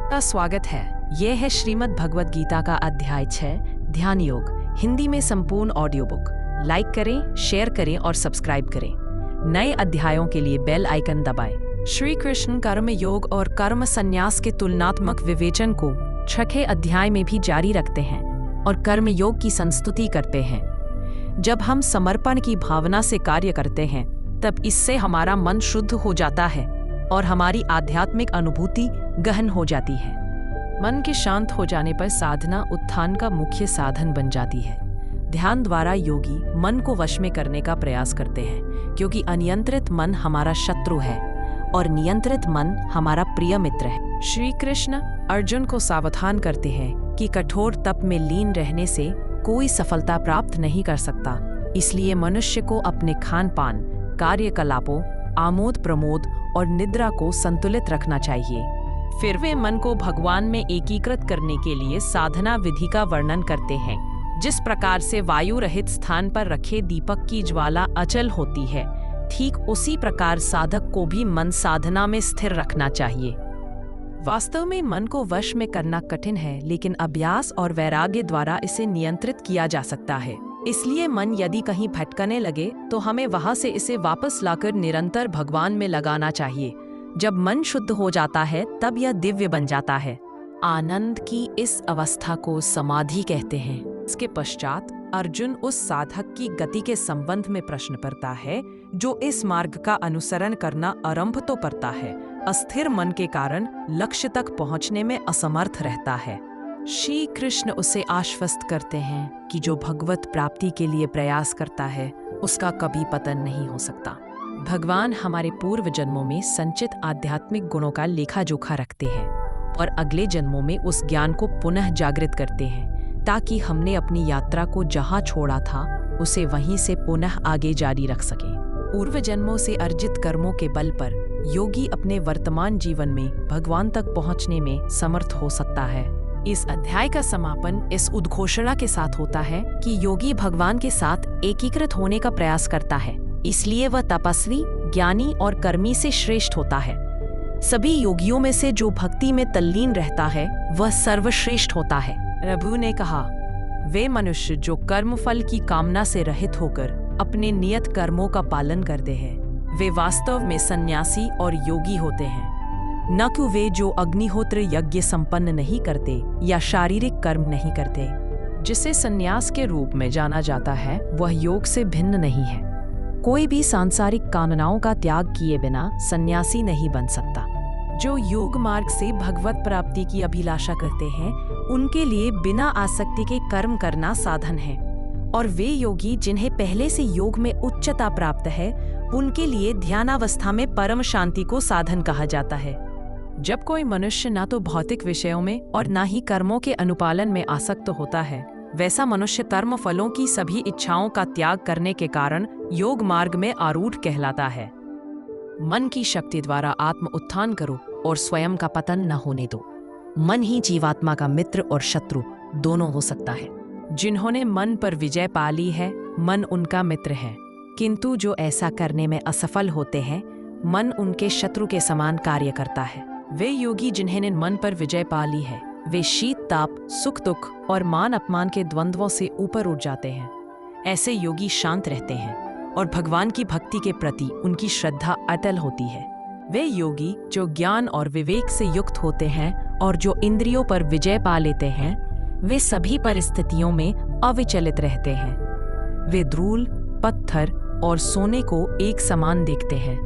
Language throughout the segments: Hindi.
का स्वागत है। यह है श्रीमद् भगवद गीता का अध्याय 6 ध्यान योग, हिंदी में संपूर्ण ऑडियो बुक। लाइक करें, शेयर करें और सब्सक्राइब करें। नए अध्यायों के लिए बेल आइकन दबाएं। श्री कृष्ण कर्म योग और कर्म संन्यास के तुलनात्मक विवेचन को 6वें अध्याय में भी जारी रखते हैं और कर्म योग की संस्तुति करते हैं। जब हम समर्पण की भावना से कार्य करते हैं तब इससे हमारा मन शुद्ध हो जाता है और हमारी आध्यात्मिक अनुभूति गहन हो जाती है। मन के शांत हो जाने पर साधना उत्थान का मुख्य साधन बन जाती है। ध्यान द्वारा योगी मन को वश में करने का प्रयास करते हैं, क्योंकि अनियंत्रित मन हमारा शत्रु है और नियंत्रित मन हमारा प्रिय मित्र है। श्री कृष्ण अर्जुन को सावधान करते हैं कि कठोर तप में लीन रहने से कोई सफलता प्राप्त नहीं कर सकता। इसलिए मनुष्य को अपने खान पान, कार्यकलापों, आमोद प्रमोद और निद्रा को संतुलित रखना चाहिए। फिर वे मन को भगवान में एकीकृत करने के लिए साधना विधि का वर्णन करते हैं। जिस प्रकार से वायु रहित स्थान पर रखे दीपक की ज्वाला अचल होती है, ठीक उसी प्रकार साधक को भी मन साधना में स्थिर रखना चाहिए। वास्तव में मन को वश में करना कठिन है, लेकिन अभ्यास और वैराग्य द्वारा इसे नियंत्रित किया जा सकता है। इसलिए मन यदि कहीं भटकने लगे तो हमें वहां से इसे वापस लाकर निरंतर भगवान में लगाना चाहिए। जब मन शुद्ध हो जाता है तब यह दिव्य बन जाता है। आनंद की इस अवस्था को समाधि कहते हैं। इसके पश्चात अर्जुन उस साधक की गति के संबंध में प्रश्न करता है जो इस मार्ग का अनुसरण करना आरंभ तो करता है, अस्थिर मन के कारण लक्ष्य तक पहुंचने में असमर्थ रहता है। श्री कृष्ण उसे आश्वस्त करते हैं कि जो भगवत प्राप्ति के लिए प्रयास करता है उसका कभी पतन नहीं हो सकता। भगवान हमारे पूर्व जन्मों में संचित आध्यात्मिक गुणों का लेखा जोखा रखते हैं और अगले जन्मों में उस ज्ञान को पुनः जागृत करते हैं, ताकि हमने अपनी यात्रा को जहां छोड़ा था उसे वहीं से पुनः आगे जारी रख सकें। पूर्व जन्मों से अर्जित कर्मों के बल पर योगी अपने वर्तमान जीवन में भगवान तक पहुंचने में समर्थ हो सकता है। इस अध्याय का समापन इस उद्घोषणा के साथ होता है कि योगी भगवान के साथ एकीकृत होने का प्रयास करता है, इसलिए वह तपस्वी, ज्ञानी और कर्मी से श्रेष्ठ होता है। सभी योगियों में से जो भक्ति में तल्लीन रहता है वह सर्वश्रेष्ठ होता है। प्रभु ने कहा, वे मनुष्य जो कर्मफल की कामना से रहित होकर अपने नियत कर्मों का पालन करते हैं, वे वास्तव में सन्यासी और योगी होते हैं, न कि वे जो अग्निहोत्र यज्ञ संपन्न नहीं करते या शारीरिक कर्म नहीं करते। जिसे सन्यास के रूप में जाना जाता है वह योग से भिन्न नहीं है। कोई भी सांसारिक कामनाओं का त्याग किए बिना सन्यासी नहीं बन सकता। जो योग मार्ग से भगवत प्राप्ति की अभिलाषा करते हैं उनके लिए बिना आसक्ति के कर्म करना साधन है, और वे योगी जिन्हें पहले से योग में उच्चता प्राप्त है उनके लिए ध्यानावस्था में परम शांति को साधन कहा जाता है। जब कोई मनुष्य ना तो भौतिक विषयों में और ना ही कर्मों के अनुपालन में आसक्त होता है, वैसा मनुष्य कर्म फलों की सभी इच्छाओं का त्याग करने के कारण योग मार्ग में आरूढ़ कहलाता है। मन की शक्ति द्वारा आत्म उत्थान करो और स्वयं का पतन न होने दो। मन ही जीवात्मा का मित्र और शत्रु दोनों हो सकता है। जिन्होंने मन पर विजय पा ली है, मन उनका मित्र है, किंतु जो ऐसा करने में असफल होते हैं, मन उनके शत्रु के समान कार्य करता है। वे योगी जिन्होंने मन पर विजय पा ली है, वे शीत ताप, सुख दुख और मान अपमान के द्वंद्वों से ऊपर उठ जाते हैं। ऐसे योगी शांत रहते हैं और भगवान की भक्ति के प्रति उनकी श्रद्धा अटल होती है। वे योगी जो ज्ञान और विवेक से युक्त होते हैं और जो इंद्रियों पर विजय पा लेते हैं, वे सभी परिस्थितियों में अविचलित रहते हैं। वे धूल, पत्थर और सोने को एक समान देखते हैं।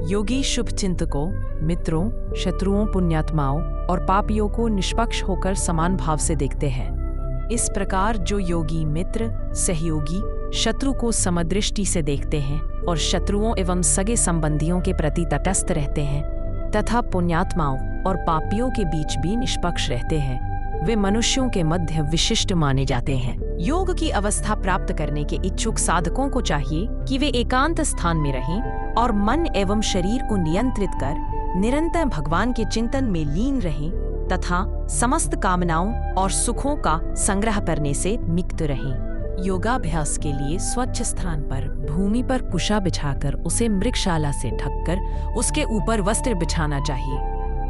योगी शुभ चिंतकों, मित्रों, शत्रुओं, पुण्यात्माओं और पापियों को निष्पक्ष होकर समान भाव से देखते हैं। इस प्रकार जो योगी मित्र, सहयोगी, शत्रु को समदृष्टि से देखते हैं और शत्रुओं एवं सगे संबंधियों के प्रति तटस्थ रहते हैं तथा पुण्यात्माओं और पापियों के बीच भी निष्पक्ष रहते हैं, वे मनुष्यों के मध्य विशिष्ट माने जाते हैं। योग की अवस्था प्राप्त करने के इच्छुक साधकों को चाहिए कि वे एकांत स्थान में रहें और मन एवं शरीर को नियंत्रित कर निरंतर भगवान के चिंतन में लीन रहें तथा समस्त कामनाओं और सुखों का संग्रह करने से मुक्त रहें। योगाभ्यास के लिए स्वच्छ स्थान पर भूमि पर कुशा बिछाकर उसे मृगशाला से ढककर उसके ऊपर वस्त्र बिछाना चाहिए।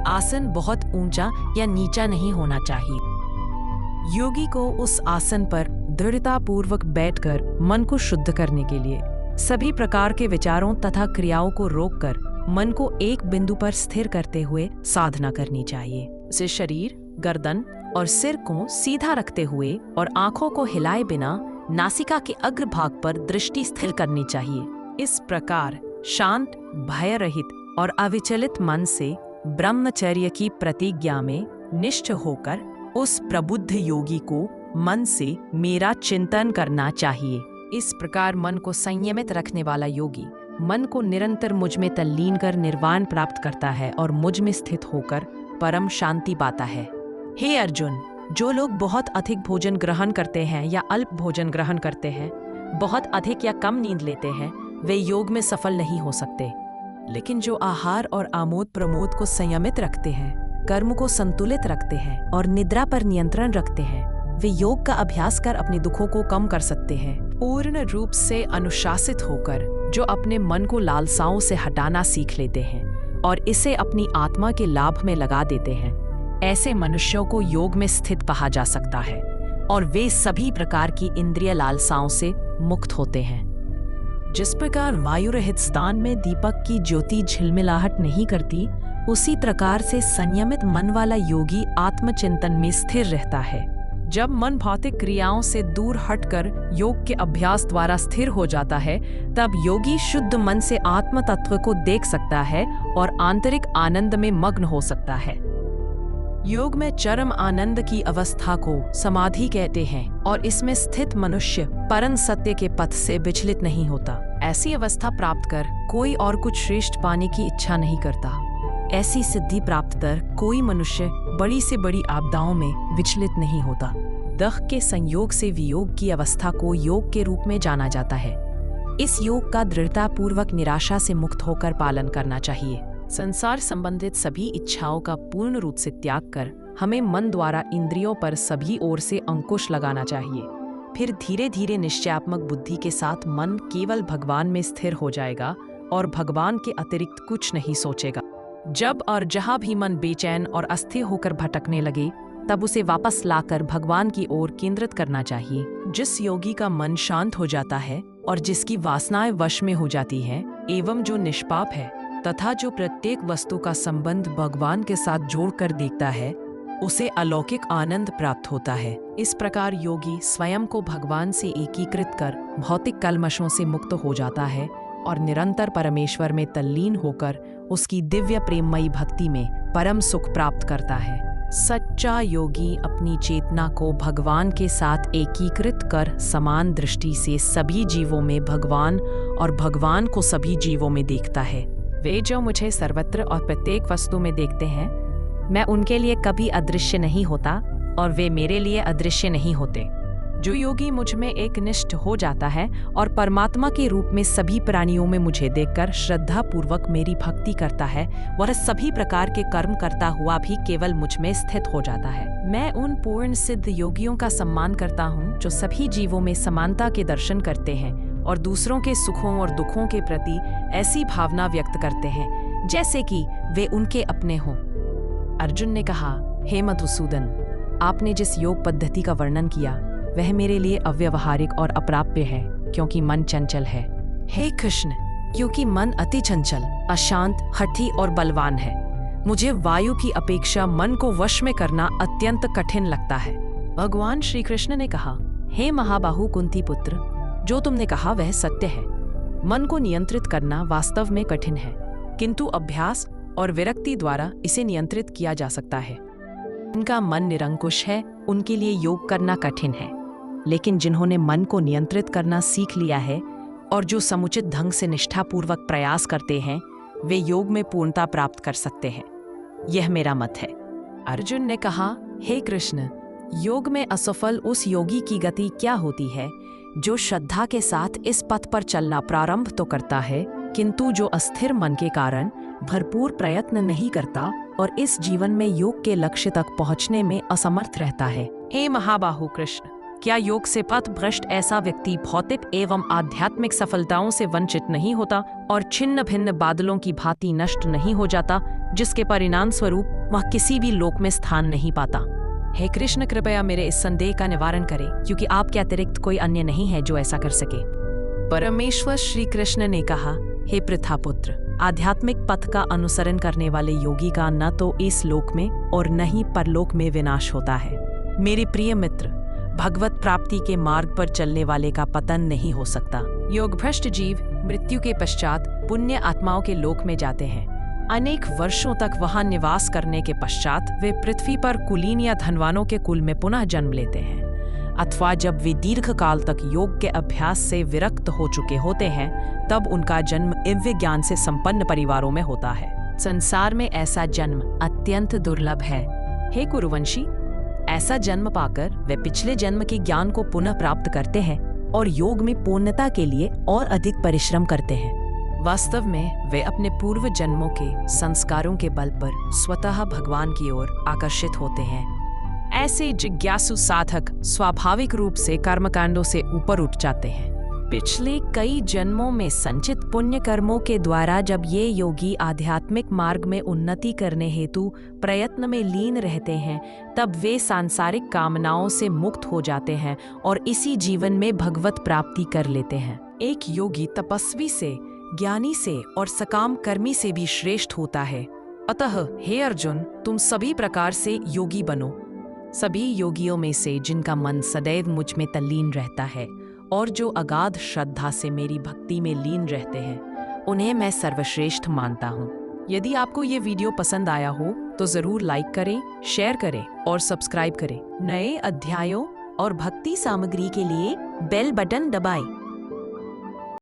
आसन बहुत ऊंचा या नीचा नहीं होना चाहिए। योगी को उस आसन पर दृढ़तापूर्वक बैठकर मन को शुद्ध करने के लिए सभी प्रकार के विचारों तथा क्रियाओं को रोककर मन को एक बिंदु पर स्थिर करते हुए साधना करनी चाहिए। इसे शरीर, गर्दन और सिर को सीधा रखते हुए और आंखों को हिलाए बिना नासिका के अग्रभाग पर दृष्टि स्थिर करनी चाहिए। इस प्रकार शांत, भय रहित और अविचलित मन से ब्रह्मचर्य की प्रतिज्ञा में निष्ठ होकर उस प्रबुद्ध योगी को मन से मेरा चिंतन करना चाहिए। इस प्रकार मन को संयमित रखने वाला योगी मन को निरंतर मुझ में तल्लीन कर निर्वाण प्राप्त करता है और मुझ में स्थित होकर परम शांति पाता है। हे अर्जुन, जो लोग बहुत अधिक भोजन ग्रहण करते हैं या अल्प भोजन ग्रहण करते हैं, बहुत अधिक या कम नींद लेते हैं, वे योग में सफल नहीं हो सकते। लेकिन जो आहार और आमोद प्रमोद को संयमित रखते हैं, कर्म को संतुलित रखते हैं और निद्रा पर नियंत्रण रखते हैं, वे योग का अभ्यास कर अपने दुखों को कम कर सकते हैं। पूर्ण रूप से अनुशासित होकर जो अपने मन को लालसाओं से हटाना सीख लेते हैं और इसे अपनी आत्मा के लाभ में लगा देते हैं, ऐसे मनुष्यों को योग में स्थित कहा जा सकता है और वे सभी प्रकार की इंद्रिय लालसाओं से मुक्त होते हैं। जिस प्रकार वायु रहित स्थान में दीपक की ज्योति झिलमिलाहट नहीं करती, उसी प्रकार से संयमित मन वाला योगी आत्मचिंतन में स्थिर रहता है। जब मन भौतिक क्रियाओं से दूर हटकर योग के अभ्यास द्वारा स्थिर हो जाता है, तब योगी शुद्ध मन से आत्म तत्व को देख सकता है और आंतरिक आनंद में मग्न हो सकता है। योग में चरम आनंद की अवस्था को समाधि कहते हैं और इसमें स्थित मनुष्य परम सत्य के पथ से विचलित नहीं होता। ऐसी अवस्था प्राप्त कर कोई और कुछ श्रेष्ठ पाने की इच्छा नहीं करता। ऐसी सिद्धि प्राप्त कर कोई मनुष्य बड़ी से बड़ी आपदाओं में विचलित नहीं होता। दह के संयोग से वियोग की अवस्था को योग के रूप में जाना जाता है। इस योग का दृढ़तापूर्वक निराशा से मुक्त होकर पालन करना चाहिए। संसार संबंधित सभी इच्छाओं का पूर्ण रूप से त्याग कर हमें मन द्वारा इंद्रियों पर सभी ओर से अंकुश लगाना चाहिए। फिर धीरे धीरे निश्चयात्मक बुद्धि के साथ मन केवल भगवान में स्थिर हो जाएगा और भगवान के अतिरिक्त कुछ नहीं सोचेगा। जब और जहां भी मन बेचैन और अस्थिर होकर भटकने लगे, तब उसे वापस लाकर भगवान की ओर केंद्रित करना चाहिए। जिस योगी का मन शांत हो जाता है और जिसकी वासनाएं वश में हो जाती हैं, एवं जो निष्पाप है तथा जो प्रत्येक वस्तु का संबंध भगवान के साथ जोड़कर देखता है, उसे अलौकिक आनंद प्राप्त होता है। इस प्रकार योगी स्वयं को भगवान से एकीकृत कर भौतिक कल्मशों से मुक्त हो जाता है और निरंतर परमेश्वर में तल्लीन होकर उसकी दिव्य प्रेममयी भक्ति में परम सुख प्राप्त करता है। सच्चा योगी अपनी चेतना को भगवान के साथ एकीकृत कर समान दृष्टि से सभी जीवों में भगवान और भगवान को सभी जीवों में देखता है। वे जो मुझे सर्वत्र और प्रत्येक वस्तु में देखते हैं, मैं उनके लिए कभी अदृश्य नहीं होता और वे मेरे लिए अदृश्य नहीं होते। जो योगी मुझ में एक निष्ठ हो जाता है और परमात्मा के रूप में सभी प्राणियों में मुझे देखकर श्रद्धा पूर्वक मेरी भक्ति करता है, वह सभी प्रकार के कर्म करता हुआ भी केवल मुझ में स्थित हो जाता है। मैं उन पूर्ण सिद्ध योगियों का सम्मान करता हूँ जो सभी जीवों में समानता के दर्शन करते हैं और दूसरों के सुखों और दुखों के प्रति ऐसी भावना व्यक्त करते हैं जैसे कि वे उनके अपने हों। अर्जुन ने कहा, हे मधुसूदन, आपने जिस योग पद्धति का वर्णन किया वह मेरे लिए अव्यवहारिक और अप्राप्य है, क्योंकि मन चंचल है। हे कृष्ण, क्योंकि मन अति चंचल, अशांत, हठी और बलवान है, मुझे वायु की अपेक्षा मन को वश में करना अत्यंत कठिन लगता है। भगवान श्री कृष्ण ने कहा, हे महाबाहु कुंती पुत्र, जो तुमने कहा वह सत्य है। मन को नियंत्रित करना वास्तव में कठिन है, किंतु अभ्यास और विरक्ति द्वारा इसे नियंत्रित किया जा सकता है। उनका मन निरंकुश है, उनके लिए योग करना कठिन है, लेकिन जिन्होंने मन को नियंत्रित करना सीख लिया है और जो समुचित ढंग से निष्ठापूर्वक प्रयास करते हैं, वे योग में पूर्णता प्राप्त कर सकते हैं। यह मेरा मत है। अर्जुन ने कहा, हे कृष्ण, योग में असफल उस योगी की गति क्या होती है जो श्रद्धा के साथ इस पथ पर चलना प्रारंभ तो करता है, किंतु जो अस्थिर मन के कारण भरपूर प्रयत्न नहीं करता और इस जीवन में योग के लक्ष्य तक पहुंचने में असमर्थ रहता है। हे महाबाहु कृष्ण, क्या योग से पथ भ्रष्ट ऐसा व्यक्ति भौतिक एवं आध्यात्मिक सफलताओं से वंचित नहीं होता और छिन्न भिन्न बादलों की भांति नष्ट नहीं हो जाता, जिसके परिणाम स्वरूप वह किसी भी लोक में स्थान नहीं पाता? हे कृष्ण, कृपया मेरे इस संदेह का निवारण करें, क्योंकि आपके अतिरिक्त कोई अन्य नहीं है जो ऐसा कर सके। परमेश्वर श्री कृष्ण ने कहा, हे पृथापुत्र, आध्यात्मिक पथ का अनुसरण करने वाले योगी का न तो इस लोक में और न ही परलोक में विनाश होता है। मेरे प्रिय मित्र, भगवत प्राप्ति के मार्ग पर चलने वाले का पतन नहीं हो सकता। योग भ्रष्ट जीव मृत्यु के पश्चात पुण्य आत्माओं के लोक में जाते हैं। अनेक वर्षों तक वहां निवास करने के पश्चात वे पृथ्वी पर कुलीन या धनवानों के कुल में पुनः जन्म लेते हैं, अथवा जब वे दीर्घ काल तक योग के अभ्यास से विरक्त हो चुके होते हैं, तब उनका जन्म दिव्य ज्ञान से संपन्न परिवारों में होता है। संसार में ऐसा जन्म अत्यंत दुर्लभ है। हे कुरुवंशी, ऐसा जन्म पाकर वे पिछले जन्म के ज्ञान को पुनः प्राप्त करते हैं और योग में पूर्णता के लिए और अधिक परिश्रम करते हैं। वास्तव में वे अपने पूर्व जन्मों के संस्कारों के बल पर स्वतः भगवान की ओर आकर्षित होते हैं। ऐसे जिज्ञासु साधक स्वाभाविक रूप से कर्मकांडों से ऊपर उठ जाते हैं। पिछले कई जन्मों में संचित पुण्य कर्मों के द्वारा जब ये योगी आध्यात्मिक मार्ग में उन्नति करने हेतु प्रयत्न में लीन रहते हैं, तब वे सांसारिक कामनाओं से मुक्त हो जाते हैं और इसी जीवन में भगवत प्राप्ति कर लेते हैं। एक योगी तपस्वी से, ज्ञानी से और सकाम कर्मी से भी श्रेष्ठ होता है। अतः हे अर्जुन, तुम सभी प्रकार से योगी बनो। सभी योगियों में से जिनका मन सदैव मुझ में तल्लीन रहता है और जो अगाध श्रद्धा से मेरी भक्ति में लीन रहते हैं, उन्हें मैं सर्वश्रेष्ठ मानता हूँ। यदि आपको ये वीडियो पसंद आया हो तो जरूर लाइक करें, शेयर करें और सब्सक्राइब करें। नए अध्यायों और भक्ति सामग्री के लिए बेल बटन दबाएं।